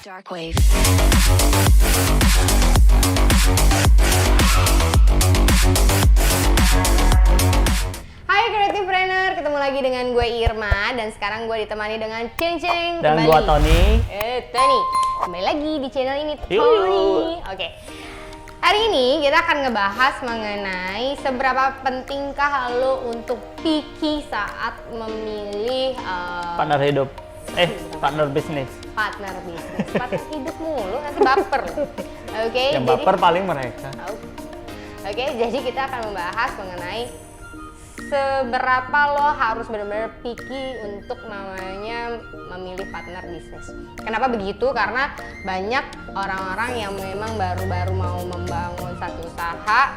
Dark wave. Hai Creativepreneur, ketemu lagi dengan gue Irma dan sekarang gue ditemani dengan Ceng Ceng Dan kembali. gua Tony. Tony, kembali lagi di channel ini Tony. Oke. Hari ini kita akan ngebahas mengenai seberapa pentingkah lo untuk picky saat memilih Partner hidup. Partner bisnis. partner bisnis. Partner hidup mulu, nanti baper lo. Oke. Yang baper paling mereka. Oke, jadi kita akan membahas mengenai seberapa lo harus benar-benar picky untuk namanya memilih partner bisnis. Kenapa begitu? Karena banyak orang-orang yang memang baru-baru mau membangun satu usaha,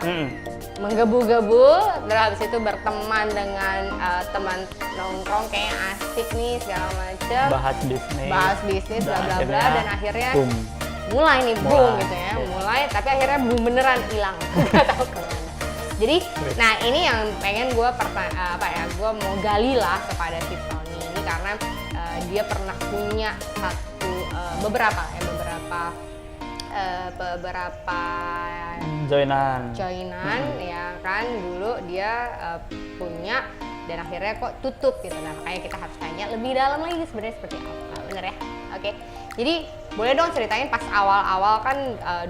menggebu-gebu, terus habis itu berteman dengan teman nongkrong kayak asik nih segala macam, bahas bisnis, bla bla bla, dan akhirnya boom. mulai nih boom Mulai. gitu ya, mulai tapi akhirnya boom beneran hilang, nggak tahu kemana. Jadi, nah ini yang pengen gue gue mau gali lah kepada si Tony ini karena dia pernah punya beberapa Joinan. ya kan dulu dia punya dan akhirnya kok tutup gitu. Nah makanya kita harus tanya lebih dalam lagi sebenarnya seperti apa, bener ya? Oke, jadi boleh dong ceritain pas awal-awal kan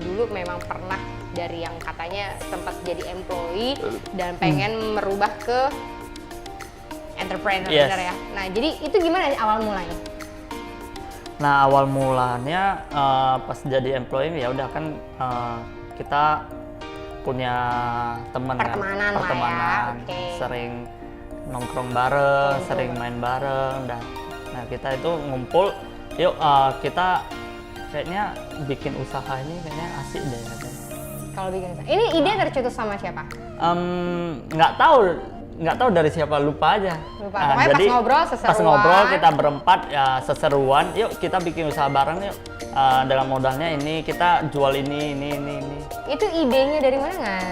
dulu memang pernah dari yang katanya sempat jadi employee dan pengen merubah ke entrepreneur, Yes. bener ya? Nah jadi itu gimana awal mulanya? Nah awal mulanya pas jadi employee ya udah kan kita punya teman kan, Pertemanan lah ya, oke. sering nongkrong bareng, sering main bareng, nah kita itu ngumpul, yuk kita kayaknya bikin usaha ini kayaknya asik deh. Kalau bikin usaha, ini ide tercetus sama siapa? Nggak tahu dari siapa, lupa aja. Pokoknya pas ngobrol seseruan. Pas ngobrol kita berempat ya seseruan, yuk kita bikin usaha bareng yuk. Dengan modalnya ini kita jual ini. Itu idenya dari mana nggak?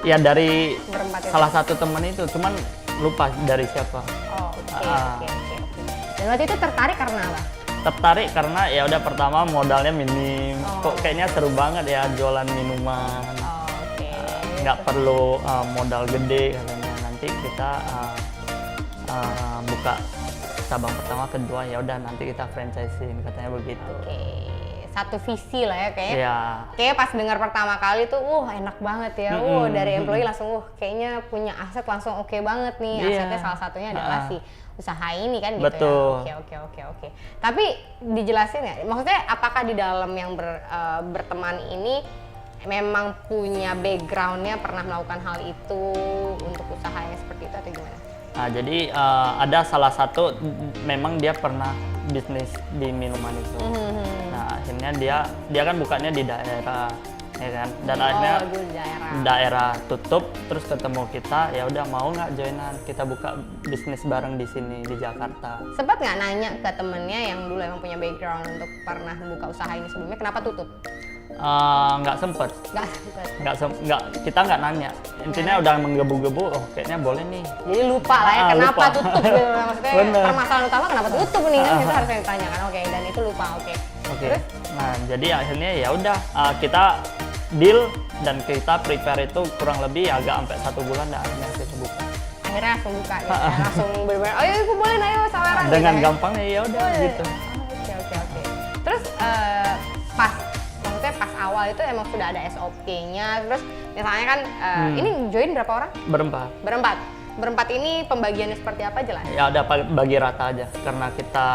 Ya dari Berempat itu? salah satu temen itu, cuman lupa dari siapa. Oh, oke. Dan waktu itu tertarik karena apa? Tertarik karena ya udah pertama modalnya minim, kok kayaknya seru banget ya jualan minuman. Oke. Nggak perlu modal gede katanya, nanti kita buka cabang pertama, kedua ya udah nanti kita franchising katanya begitu. Oke. Satu visi lah ya kayaknya. Iya. Kayak pas dengar pertama kali tuh, enak banget ya. Dari employee langsung, kayaknya punya aset langsung oke banget nih. Iya. Asetnya salah satunya adalah si usaha ini kan gitu. Betul. Ya. Oke. Tapi dijelasin ya, maksudnya apakah di dalam yang berteman ini memang punya backgroundnya pernah melakukan hal itu untuk usahanya seperti itu atau gimana? Nah, jadi ada salah satu memang dia pernah bisnis di minuman itu. Nah, akhirnya dia kan bukanya di daerah, ya kan. Dan akhirnya di daerah tutup, terus ketemu kita, ya udah mau nggak joinan kita buka bisnis bareng di sini di Jakarta. Sempat nggak nanya ke temennya yang dulu emang punya background untuk pernah buka usaha ini sebelumnya, kenapa tutup? Nggak sempet. Kita nggak nanya. Intinya udah menggebu-gebu, kayaknya boleh nih. Jadi lupa lah ya kenapa lupa. tutup gitu. Maksudnya Bener. permasalahan utama kenapa tutup nih kan itu harus ditanyakan. Oke, dan itu lupa. Oke. Terus? Nah jadi akhirnya ya udah kita deal dan kita prepare itu kurang lebih agak sampai 1 bulan dan akhirnya kita buka. Akhirnya langsung buka gitu ya. Langsung bener-bener, ayo aku boleh ayo saweran Dengan gitu ya. gampangnya ya udah gitu. Oke. Terus maksudnya pas awal itu emang sudah ada SOP-nya. Terus misalnya kan ini join berapa orang? Berempat ini pembagiannya seperti apa jelas? Ya udah bagi rata aja karena kita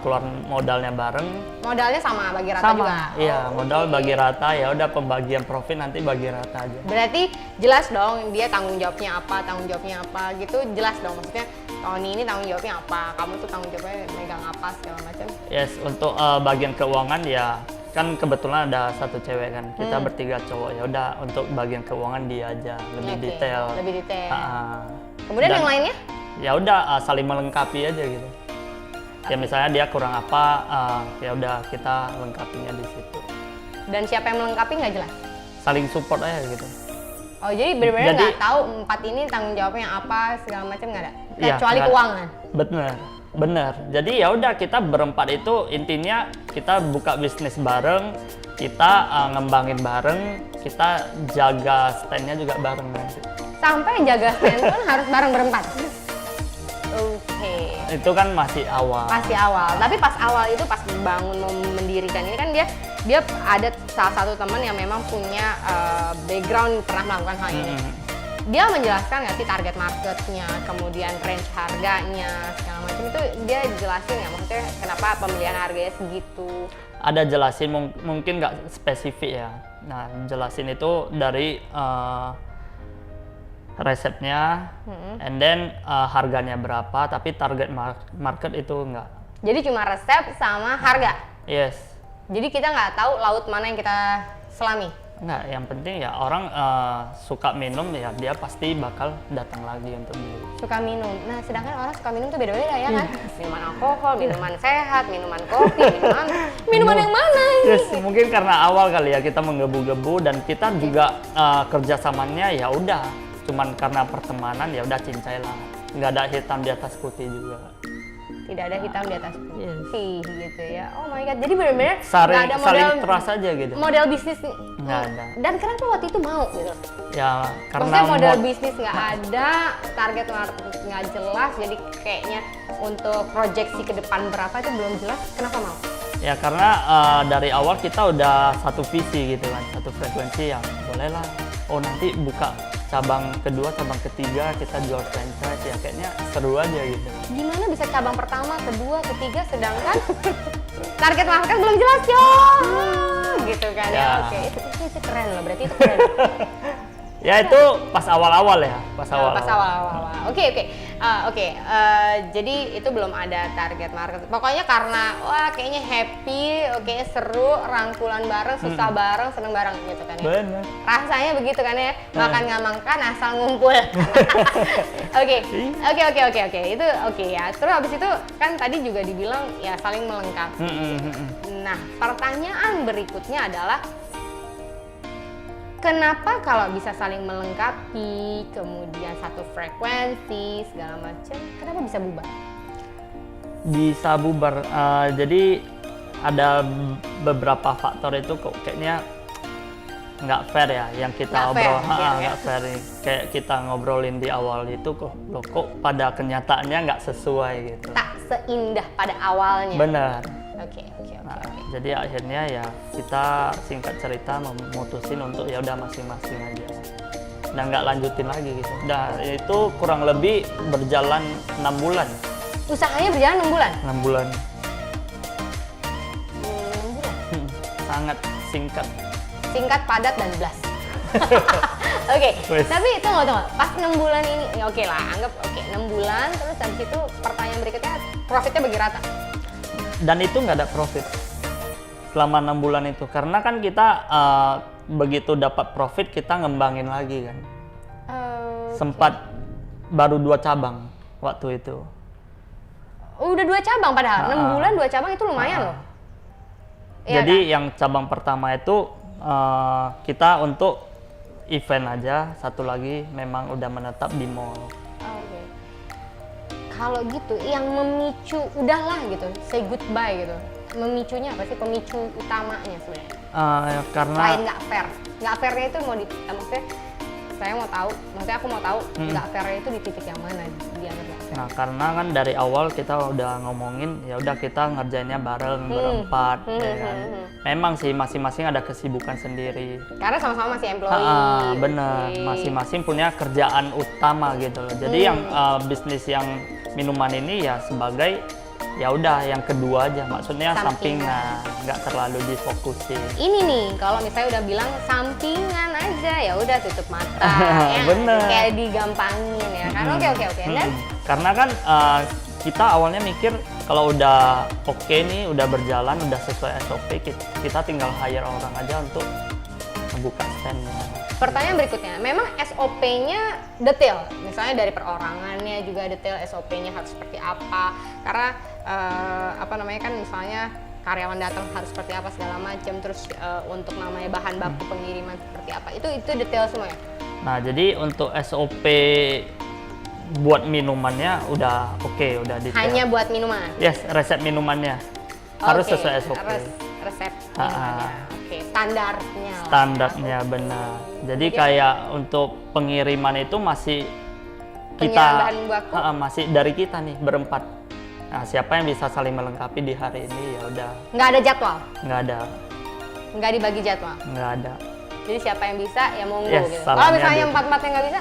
keluar modalnya bareng. Modalnya sama bagi rata juga. Iya, modal bagi rata, ya udah pembagian profit nanti bagi rata aja. Berarti jelas dong dia tanggung jawabnya apa gitu, jelas dong maksudnya Tony ini tanggung jawabnya apa, kamu tuh tanggung jawabnya megang apa segala macam. Yes, untuk bagian keuangan ya kan kebetulan ada satu cewek kan, kita bertiga cowok, ya udah untuk bagian keuangan dia aja lebih detail. Lebih detail. Kemudian yang lainnya? Ya udah saling melengkapi aja gitu. Ya misalnya dia kurang apa, ya udah kita lengkapinya di situ. Dan siapa yang melengkapi nggak jelas? Saling support aja gitu. Oh jadi benar-benar nggak tahu 4 ini tanggung jawabnya apa segala macam nggak ada? Iya, Kecuali nggak ada. keuangan. Bener. Bener. Jadi ya udah kita berempat itu intinya kita buka bisnis bareng, kita ngembangin bareng, kita jaga standnya juga bareng nanti. Sampai jaga stand pun harus bareng berempat. Oke. Itu kan masih awal. Masih awal. Tapi pas awal itu pas bangun mau mendirikan ini kan dia ada salah satu teman yang memang punya background pernah melakukan hal ini. Dia menjelaskan nggak sih target marketnya, kemudian range harganya, segala macam itu dia jelasin ya, maksudnya kenapa pemilihan harganya segitu. Ada jelasin mungkin nggak spesifik ya. Nah jelasin itu dari resepnya, and then harganya berapa, tapi target market itu enggak. Jadi cuma resep sama harga. Yes. Jadi kita nggak tahu laut mana yang kita selami. Enggak, yang penting ya orang suka minum ya dia pasti bakal datang lagi untuk beli. Suka minum. Nah, sedangkan orang suka minum tuh beda-beda ya kan? Minuman alkohol, minuman sehat, minuman kopi, minuman yang mana ini? Yes, mungkin karena awal kali ya kita menggebu-gebu dan kita juga kerjasamanya ya udah cuman karena pertemanan ya udah cincai lah. Nggak ada hitam di atas putih juga. Tidak ada hitam di atas putih gitu ya. Oh my god. Jadi benar-benar nggak ada saling trust aja gitu. Model bisnis Nggak ada. Dan kenapa waktu itu mau gitu? Ya karena maksudnya model bisnis nggak ada, target market nggak jelas, jadi kayaknya untuk proyeksi ke depan berapa itu belum jelas. Kenapa mau? Ya karena dari awal kita udah satu visi gitu kan, satu frekuensi yang bolehlah. Oh nanti buka cabang kedua, cabang ketiga kita jual franchise ya kayaknya seru aja gitu. Gimana bisa cabang pertama, kedua, ketiga sedangkan target market belum jelas yo, gitu kan ya. Oke, itu keren loh, berarti itu keren. Ya itu pas awal-awal ya, pas awal. Pas awal-awal. Oke. Jadi itu belum ada target market. Pokoknya karena wah kayaknya happy, kayaknya seru, rangkulan bareng, susah bareng, seneng bareng gitu kan ya. Bener. Rasanya begitu kan ya, makan nggak makan asal ngumpul. Oke. Itu oke ya. Terus habis itu kan tadi juga dibilang ya saling melengkapi. Nah, pertanyaan berikutnya adalah kenapa kalau bisa saling melengkapi, kemudian satu frekuensi segala macam, kenapa bisa bubar? Bisa bubar. Jadi ada beberapa faktor itu kok kayaknya nggak fair ya yang kita nggak fair nih. Kayak kita ngobrolin di awal itu kok pada kenyataannya nggak sesuai gitu. Tak seindah pada awalnya. Benar. Oke. Jadi akhirnya ya kita singkat cerita memutusin untuk ya udah masing-masing aja dan nggak lanjutin lagi gitu. Dan itu kurang lebih berjalan 6 bulan. Usahanya berjalan 6 bulan? 6 bulan. 6 bulan? Sangat singkat. Singkat, padat, dan blast. Oke, tapi tunggu. Pas 6 bulan ini, ya oke lah, anggap 6 bulan, terus habis itu pertanyaan berikutnya, profitnya bagi rata? Dan itu nggak ada profit selama 6 bulan itu karena kan kita begitu dapat profit kita ngembangin lagi kan. Sempat baru 2 cabang waktu itu. Udah 2 cabang padahal 6 bulan 2 cabang itu lumayan loh. Jadi yang cabang pertama itu kita untuk event aja, satu lagi memang udah menetap di mall. Kalau gitu, yang memicu udahlah gitu, say goodbye gitu. Memicunya apa sih? Pemicu utamanya sebenarnya? Karena selain nggak fair, nggak fairnya itu maksudnya saya mau tahu, maksudnya aku mau tahu nggak fairnya itu di titik yang mana dia nggak fair. Nah karena kan dari awal kita udah ngomongin ya udah kita ngerjainnya bareng berempat, ya kan. Memang sih masing-masing ada kesibukan sendiri. Karena sama-sama masih employee. Bener, masing-masing punya kerjaan utama gitu loh. Jadi yang bisnis yang minuman ini ya sebagai ya udah yang kedua aja, maksudnya sampingan, nggak terlalu difokusin. Ini nih kalau misalnya udah bilang sampingan aja ya udah tutup mata ya, bener, kayak digampangin ya kan. Oke. Dan karena kan kita awalnya mikir kalau udah oke nih, udah berjalan, udah sesuai SOP, kita tinggal hire orang aja untuk membuka standnya. Pertanyaan berikutnya, memang SOP-nya detail, misalnya dari perorangannya juga detail, SOP-nya harus seperti apa, karena kan misalnya karyawan datang harus seperti apa segala macam, terus untuk namanya bahan baku pengiriman seperti apa, itu detail semua ya? Nah jadi untuk SOP buat minumannya udah oke, udah detail. Hanya buat minuman. Yes, resep minumannya harus Oke, sesuai SOP. Resep minumannya. Oke, standarnya lah. Standarnya benar. Jadi kayak untuk pengiriman itu masih Penyerahan bahan baku? masih dari kita nih berempat. Nah, siapa yang bisa saling melengkapi di hari ini ya udah. Nggak ada jadwal? Nggak ada. Nggak dibagi jadwal? Nggak ada. Jadi siapa yang bisa ya monggo Yes, gitu. salahnya Kalau misalnya dia. empat-empatnya nggak bisa?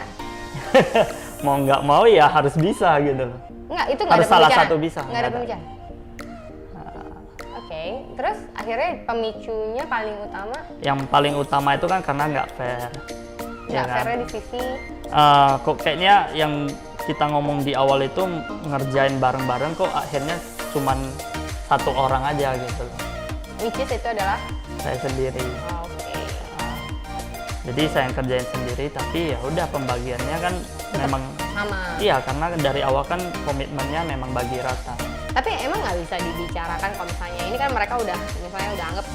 Mau nggak mau ya harus bisa gitu loh. Nggak, itu nggak ada Harus salah pembicaraan? satu bisa, Nggak ada nggak ada. pembicaraan? Oke, terus akhirnya pemicunya paling utama Yang paling utama itu kan karena nggak fair. nggak kan? fairnya di sisi Kok kayaknya yang kita ngomong di awal itu ngerjain bareng-bareng kok akhirnya cuman satu orang aja gitu loh. which is itu adalah Saya sendiri. oke. Jadi saya yang kerjain sendiri tapi ya udah pembagiannya kan memang Sama. iya karena dari awal kan komitmennya memang bagi rata. Tapi emang nggak bisa dibicarakan kalau misalnya ini kan mereka udah misalnya udah anggap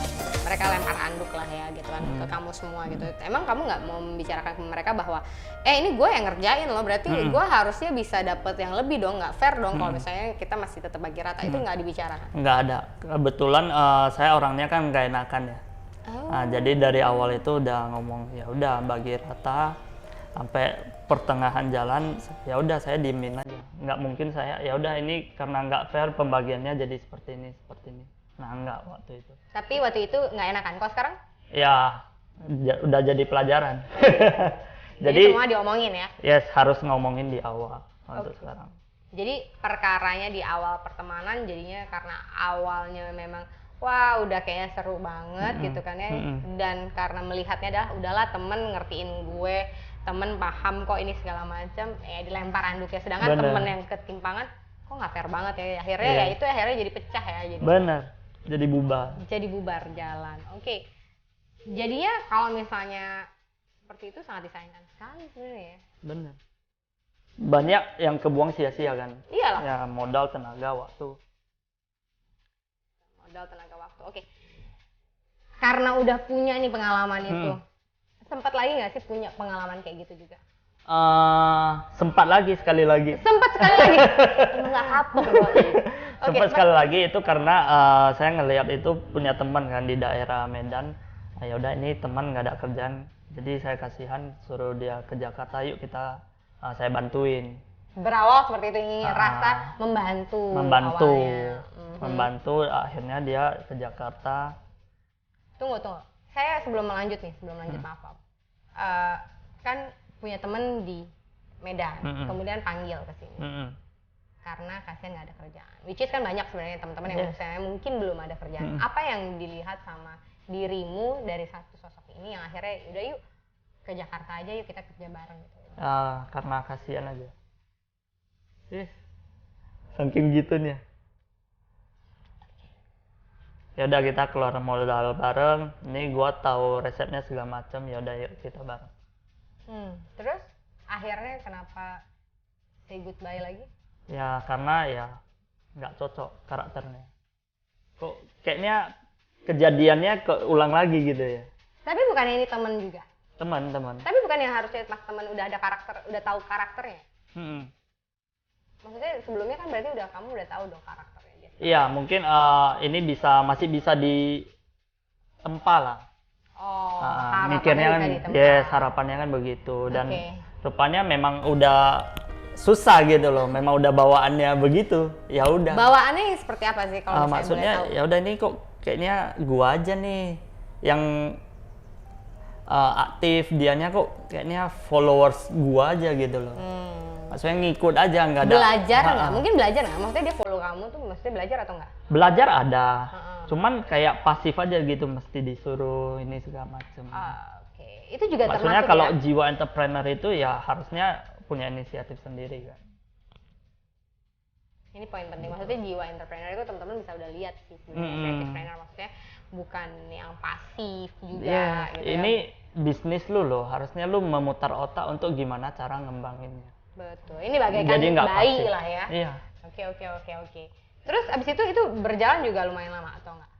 mereka lempar anduk lah ya gitu kan ke kamu semua gitu. Emang kamu nggak mau membicarakan ke mereka bahwa ini gue yang ngerjain loh, berarti gue harusnya bisa dapet yang lebih dong, nggak fair dong kalau misalnya kita masih tetap bagi rata. Itu nggak dibicarakan. Nggak ada. Kebetulan saya orangnya kan nggak enakan ya. Oh. Nah, jadi dari awal itu udah ngomong ya udah bagi rata sampai pertengahan jalan ya udah saya diemin aja. Nggak mungkin saya ya udah ini karena nggak fair pembagiannya jadi seperti ini. Nah nggak waktu itu. Tapi waktu itu nggak enakan. Kalau sekarang? Ya udah jadi pelajaran. Jadi semua diomongin ya? Yes, harus ngomongin di awal untuk sekarang. Jadi perkaranya di awal pertemanan jadinya karena awalnya memang wah udah kayaknya seru banget gitu kan ya. Dan karena melihatnya adalah udahlah temen ngertiin gue, temen paham kok ini segala macam, dilempar anduknya. Sedangkan Bener. temen yang ketimpangan kok nggak fair banget ya. Akhirnya ya itu akhirnya jadi pecah ya. Jadi bubar. Jadi bubar jalan. Oke. Jadinya kalau misalnya seperti itu sangat disayangkan sekali sebenarnya ya. Bener. Banyak yang kebuang sia-sia kan. Iyalah. Ya modal, tenaga, waktu. Modal, tenaga, waktu. Oke. Karena udah punya nih pengalaman itu, sempat lagi nggak sih punya pengalaman kayak gitu juga? Sempat lagi sekali lagi. Sempat sekali lagi. Nggak kapok loh. Sempat sekali lagi itu karena saya ngelihat itu punya teman kan di daerah Medan. Nah, ya udah ini teman nggak ada kerjaan, jadi saya kasihan suruh dia ke Jakarta, yuk kita saya bantuin. Berawal seperti itu, ingin rasa membantu. Membantu. Akhirnya dia ke Jakarta. Tunggu. Saya sebelum lanjut, maaf. Kan punya temen di Medan, kemudian panggil ke sini. Karena kasihan nggak ada kerjaan. Which is kan banyak sebenarnya teman-teman yang misalnya mungkin belum ada kerjaan. Apa yang dilihat sama dirimu dari satu sosok ini yang akhirnya udah yuk ke Jakarta aja, yuk kita kerja bareng gitu? Karena kasihan aja. Saking gitunya. Ya udah kita keluar modal bareng. Ini gua tahu resepnya segala macam. Ya udah yuk kita bareng. Terus akhirnya kenapa say goodbye lagi? Ya karena ya nggak cocok karakternya. Kok kayaknya kejadiannya keulang lagi gitu ya. Tapi bukan ini teman juga. Teman. Tapi bukan yang harusnya pas teman udah ada karakter, udah tahu karakternya. Maksudnya sebelumnya kan berarti kamu udah tahu dong karakternya. Iya, mungkin ini masih bisa ditempa lah. Mikirnya kan, harapannya kan begitu. Dan rupanya memang udah susah gitu loh. Memang udah bawaannya begitu. Ya udah. Bawaannya seperti apa sih kalau misalnya maksudnya boleh tahu? ya udah ini kok kayaknya gua aja nih yang aktif, dianya kok kayaknya followers gua aja gitu loh. Maksudnya ngikut aja, nggak ada belajar nggak? Mungkin belajar nggak? Maksudnya dia follow kamu tuh mesti belajar atau nggak? Belajar ada, cuman kayak pasif aja gitu, mesti disuruh ini segala macem. Oke. Itu juga maksudnya termasuk kalau ya? jiwa entrepreneur itu ya harusnya punya inisiatif sendiri kan. Ini poin penting, maksudnya jiwa entrepreneur itu teman-teman bisa udah lihat sih sebenarnya. Entrepreneur maksudnya bukan yang pasif juga gitu ini bisnis lu loh, harusnya lu memutar otak untuk gimana cara ngembanginnya. Betul, ini bagaikan bayi pasif lah ya. Iya. Oke. Terus abis itu berjalan juga lumayan lama atau enggak?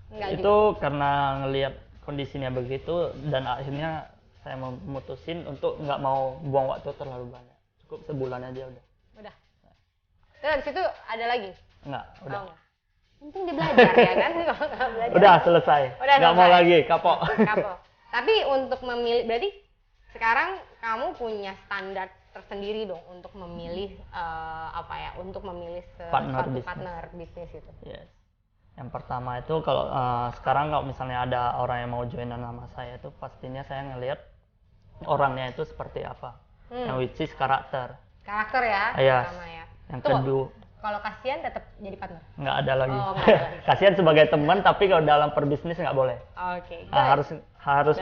Enggak itu juga. Karena ngelihat kondisinya begitu dan akhirnya saya memutusin untuk nggak mau buang waktu terlalu banyak, cukup sebulan aja udah. Udah. Terus habis itu ada lagi? Enggak, udah. Oh, enggak. Penting dia belajar ya kan? Kalau nggak belajar. Udah selesai. Udah Nggak mau selesai. lagi, kapok. Kapok. Tapi untuk memilih, berarti sekarang kamu punya standar tersendiri dong untuk memilih untuk memilih Partner suatu bisnis. partner bisnis itu. Yes. Yang pertama itu kalau sekarang kalau misalnya ada orang yang mau joinan sama saya itu pastinya saya ngelihat orangnya itu seperti apa. Yang which is karakter. Karakter ya, Yes. pertama ya. Yang Tunggu, kedua kalau kasihan tetap jadi partner. nggak ada lagi. Oh, nggak ada lagi. Kasihan sebagai teman tapi kalau dalam perbisnis nggak boleh. Oke. Nah, harus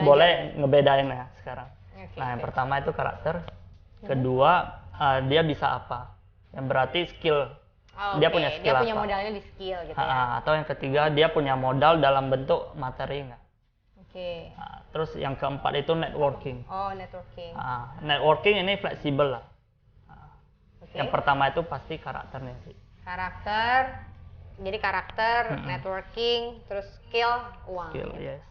Belajar. boleh ngebedain ya sekarang. Oke, Nah, yang oke. pertama itu karakter. Kedua dia bisa apa? Yang berarti skill. Oh, Dia oke. punya skill Dia punya apa? modalnya di skill gitu ya. Atau yang ketiga dia punya modal dalam bentuk materi nggak? Oke. Nah, terus yang keempat itu networking. Oh, networking. Networking ini fleksibel lah. Oke. Yang pertama itu pasti karakternya sih. Karakter. Jadi karakter, networking, terus skill, uang. Skill, gitu. yes.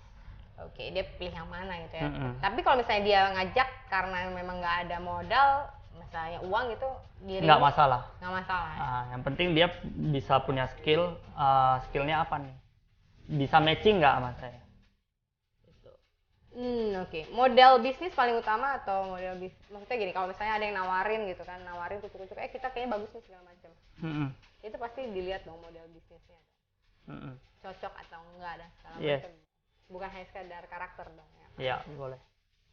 Oke, dia pilih yang mana gitu ya. Mm-mm. Tapi kalau misalnya dia ngajak karena memang nggak ada modal, misalnya uang itu diri Nggak masalah. nggak masalah. Ya? Yang penting dia bisa punya skill. Skillnya apa nih? Bisa matching nggak sama saya? Gitu. Oke. Model bisnis paling utama atau model bisnis? Maksudnya gini, kalau misalnya ada yang nawarin gitu kan, nawarin kucuk-kucuk, kita kayaknya bagus nih segala macam. Mm-mm. Itu pasti dilihat dong model bisnisnya. Mm-mm. Cocok atau enggak dan segala Yes. macam. Bukan hanya sekedar karakter dong ya. Iya, boleh.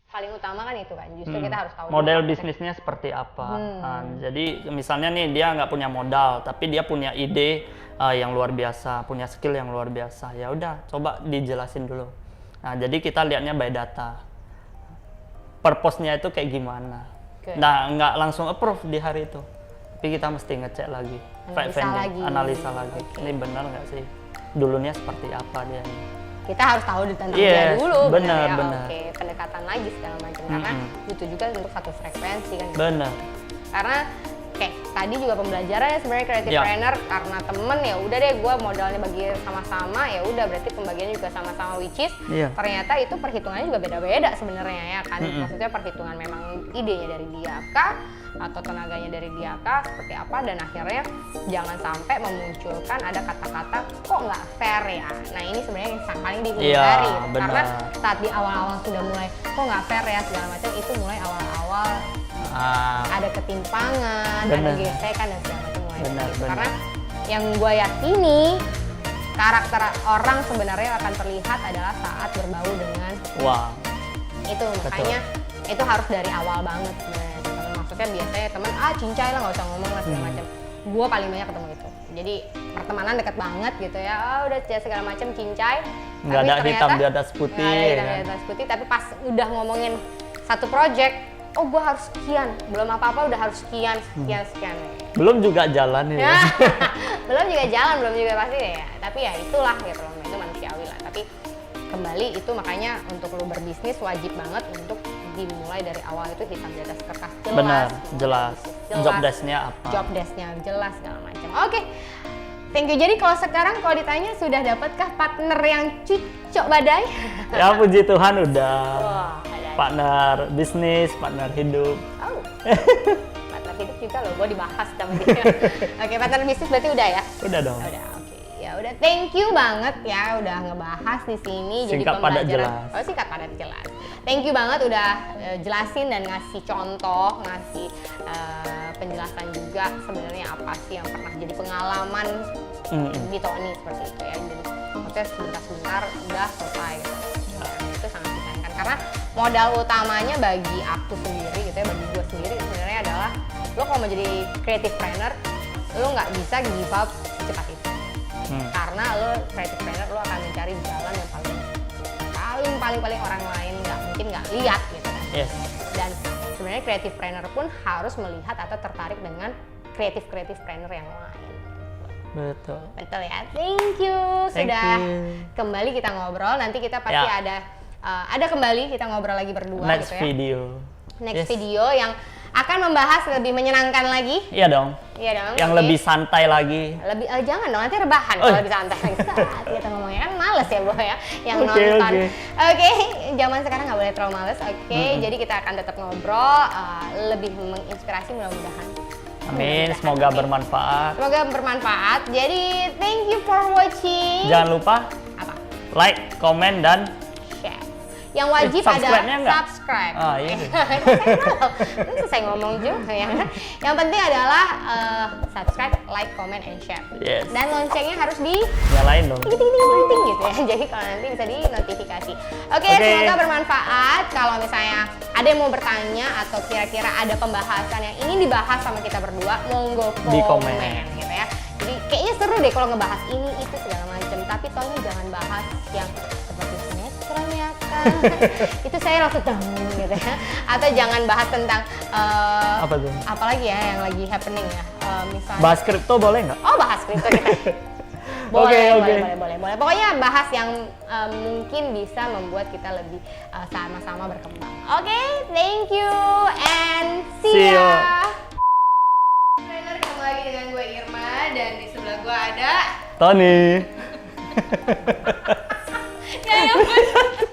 Paling utama kan itu kan, justru kita harus tahu model dulu bisnisnya seperti apa. Jadi misalnya nih dia nggak punya modal tapi dia punya ide yang luar biasa, punya skill yang luar biasa, ya udah coba dijelasin dulu. Nah jadi kita lihatnya by data, purpose-nya itu kayak gimana. Oke. Nah nggak langsung approve di hari itu, tapi kita mesti ngecek lagi, analisa lagi. Oke. Ini benar nggak sih, dulunya seperti apa dia ini. kita harus tahu tentang dia Yes, dulu benar, ya. benar. Oke, pendekatan lagi segala macam karena butuh juga untuk satu frekuensi kan. Benar. Karena kayak tadi juga pembelajaran ya sebenarnya creative Ya. planner karena temen ya udah deh gue modalnya bagi sama-sama ya udah berarti pembagiannya juga sama-sama which is Iya. ternyata itu perhitungannya juga beda-beda sebenarnya ya kan. Maksudnya perhitungan memang idenya dari dia kah atau tenaganya dari dia kah seperti apa dan akhirnya jangan sampai memunculkan ada kata-kata kok nggak fair ya. Nah ini sebenarnya yang paling dihindari Iya, gitu. benar. Karena saat di awal-awal sudah mulai kok nggak fair ya segala macam itu mulai awal-awal ada ketimpangan, ada Benar. gesekan dan segala macam mulai Benar, dari situ. benar. Karena yang gue yakini karakter orang sebenarnya akan terlihat adalah saat berbau dengan Wow. itu makanya itu harus dari awal banget sebenarnya. Maksudnya biasanya teman cincai lah nggak usah ngomong lah segala macam. Gue paling banyak ketemu itu. Jadi pertemanan dekat banget gitu ya. Udah segala macam cincai. Nggak tapi ada ternyata hitam di atas putih, nggak ada hitam ya di kan? atas putih. Tapi pas udah ngomongin satu project, oh gue harus sekian. Belum apa-apa udah harus sekian. Belum juga jalan ya. Belum juga jalan, belum juga pasti ya. Tapi ya itulah gitu loh, itu manusiawi lah. Tapi kembali itu makanya untuk lo berbisnis wajib banget untuk dimulai dari awal itu hitam di atas kertas jelas. Benar, jelas. Jelas. Job desk-nya apa? Job desk-nya jelas segala macam. Oke. Thank you. Jadi kalau sekarang kalau ditanya sudah dapatkah partner yang cocok badai? Ya puji Tuhan udah. Wah, ada. Partner bisnis, partner hidup. Oh. Partner hidup juga loh, gue dibahas sama dia. Oke, partner bisnis berarti udah ya? Udah dong. Udah, oke. Ya udah, thank you banget ya udah ngebahas di sini. Singkat, padat, jelas. Oh, singkat padat jelas. Thank you banget udah jelasin dan ngasih contoh, ngasih penjelasan juga sebenarnya apa sih yang pernah jadi pengalaman di Tony seperti itu ya. Jadi maksudnya sebentar-sebentar udah selesai gitu. Itu sangat disayangkan karena modal utamanya bagi aku sendiri gitu ya, bagi gue sendiri sebenarnya adalah lo kalau mau jadi creative planner lo nggak bisa give up secepat itu. Karena lo creative planner lo akan mencari jalan yang paling orang lain nggak lihat gitu kan. Yes. Dan sebenarnya creative planner pun harus melihat atau tertarik dengan creative planner yang lain. Betul. Betul ya. Thank you Thank sudah you. kembali kita ngobrol. Nanti kita pasti Ya. ada kembali kita ngobrol lagi berdua Next gitu ya. video. Next Yes. video yang akan membahas lebih menyenangkan lagi. Iya dong. Iya dong. Yang oke. lebih santai lagi. Lebih jangan dong, nanti rebahan kalau lebih santai. Saat kita ngomongnya kan males ya, Bo ya, yang Oke, nonton. oke. Oke, zaman sekarang nggak boleh terlalu males. Oke, jadi kita akan tetap ngobrol, lebih menginspirasi mudah-mudahan. Amin, semoga bermanfaat. Semoga bermanfaat. Jadi, thank you for watching. Jangan lupa Apa? like, komen, dan Share. Yang wajib subscribe-nya adalah nggak? subscribe. Ah, iya. Selesai ngomong juga ya. Yang penting adalah subscribe, like, comment, and share. Yes. Dan loncengnya harus di Nyalain dong. ting gitu ya. Jadi kalau nanti bisa di notifikasi. Oke, Oke. semoga bermanfaat. Kalau misalnya ada yang mau bertanya atau kira-kira ada pembahasan yang ingin dibahas sama kita berdua, monggo Di komen komen. gitu ya. Jadi kayaknya seru deh kalau ngebahas ini itu segala macam. Tapi tolong jangan bahas yang seperti sinetron ya kan. Itu saya langsung gitu ya. Atau jangan bahas tentang Apa tuh? apalagi ya yang lagi happening ya. Misalnya Bahas kripto boleh nggak? oh, bahas kripto kita. Oke, oke. Boleh. Pokoknya bahas yang mungkin bisa membuat kita lebih sama-sama berkembang. Oke, thank you and see See you. ya. Trainer, ketemu lagi dengan gue Irma dan di sebelah gue ada Tony. ya ampun.